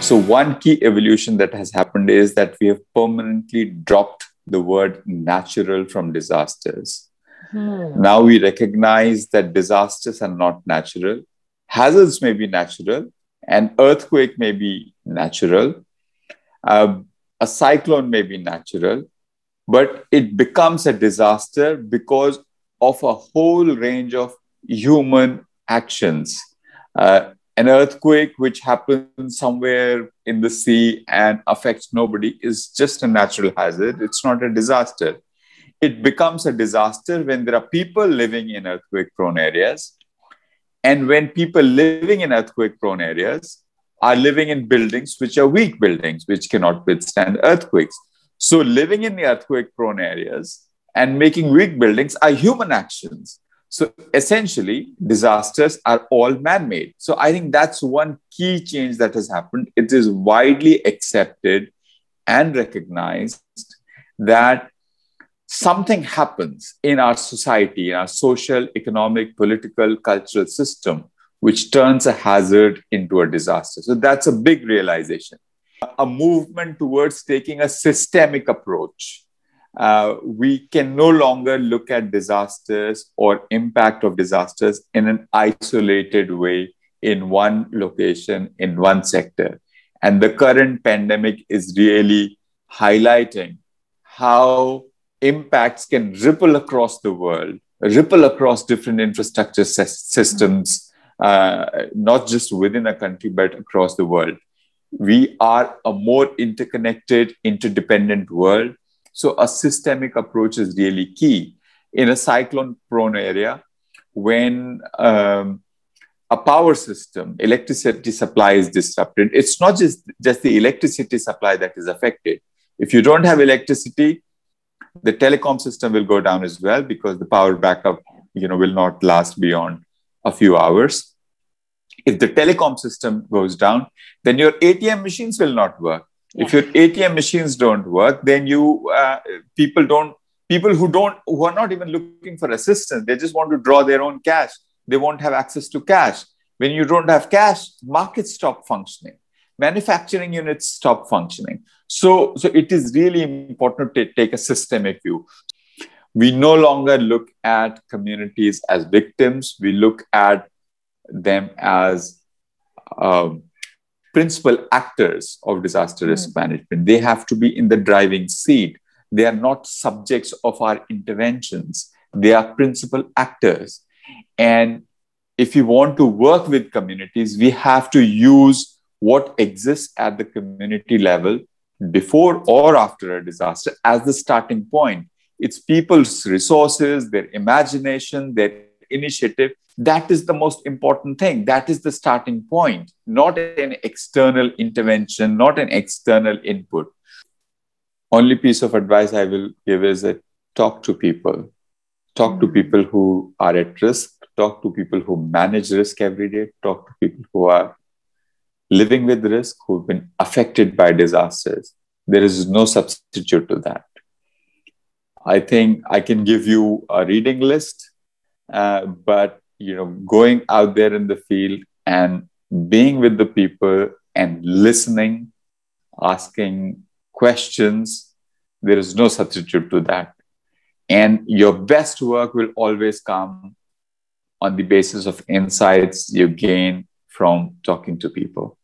So one key evolution that has happened is that we have permanently dropped the word natural from disasters. Now we recognize that disasters are not natural. Hazards may be natural. An earthquake may be natural. A cyclone may be natural. But it becomes a disaster because of a whole range of human actions. An earthquake, which happens somewhere in the sea and affects nobody, is just a natural hazard. It's not a disaster. It becomes a disaster when there are people living in earthquake-prone areas. And when people living in earthquake-prone areas are living in buildings which are weak buildings, which cannot withstand earthquakes. So living in the earthquake-prone areas and making weak buildings are human actions. So essentially, disasters are all man-made. So I think that's one key change that has happened. It is widely accepted and recognized that something happens in our society, in our social, economic, political, cultural system, which turns a hazard into a disaster. So that's a big realization. A movement towards taking a systemic approach. We can no longer look at disasters or impact of disasters in an isolated way in one location, in one sector. And the current pandemic is really highlighting how impacts can ripple across the world, ripple across different infrastructure systems, not just within a country, but across the world. We are a more interconnected, interdependent world. So a systemic approach is really key. In a cyclone-prone area, when a power system, electricity supply is disrupted, it's not just the electricity supply that is affected. If you don't have electricity, the telecom system will go down as well because the power backup, will not last beyond a few hours. If the telecom system goes down, then your ATM machines will not work. Yeah. If your ATM machines don't work, then people who are not even looking for assistance, they just want to draw their own cash. They won't have access to cash. When you don't have cash, markets stop functioning. Manufacturing units stop functioning. So it is really important to take a systemic view. We no longer look at communities as victims. We look at them as principal actors of disaster risk management. They have to be in the driving seat. They are not subjects of our interventions. They are principal actors. And if we want to work with communities, we have to use what exists at the community level before or after a disaster as the starting point. It's people's resources, their imagination, their initiative. That is the most important thing. That is the starting point, not an external intervention, not an external input. Only piece of advice I will give is that talk to people. Talk to people who are at risk. Talk to people who manage risk every day. Talk to people who are living with risk, who've been affected by disasters. There is no substitute to that. I think I can give you a reading list, but going out there in the field and being with the people and listening, asking questions, there is no substitute to that. And your best work will always come on the basis of insights you gain from talking to people.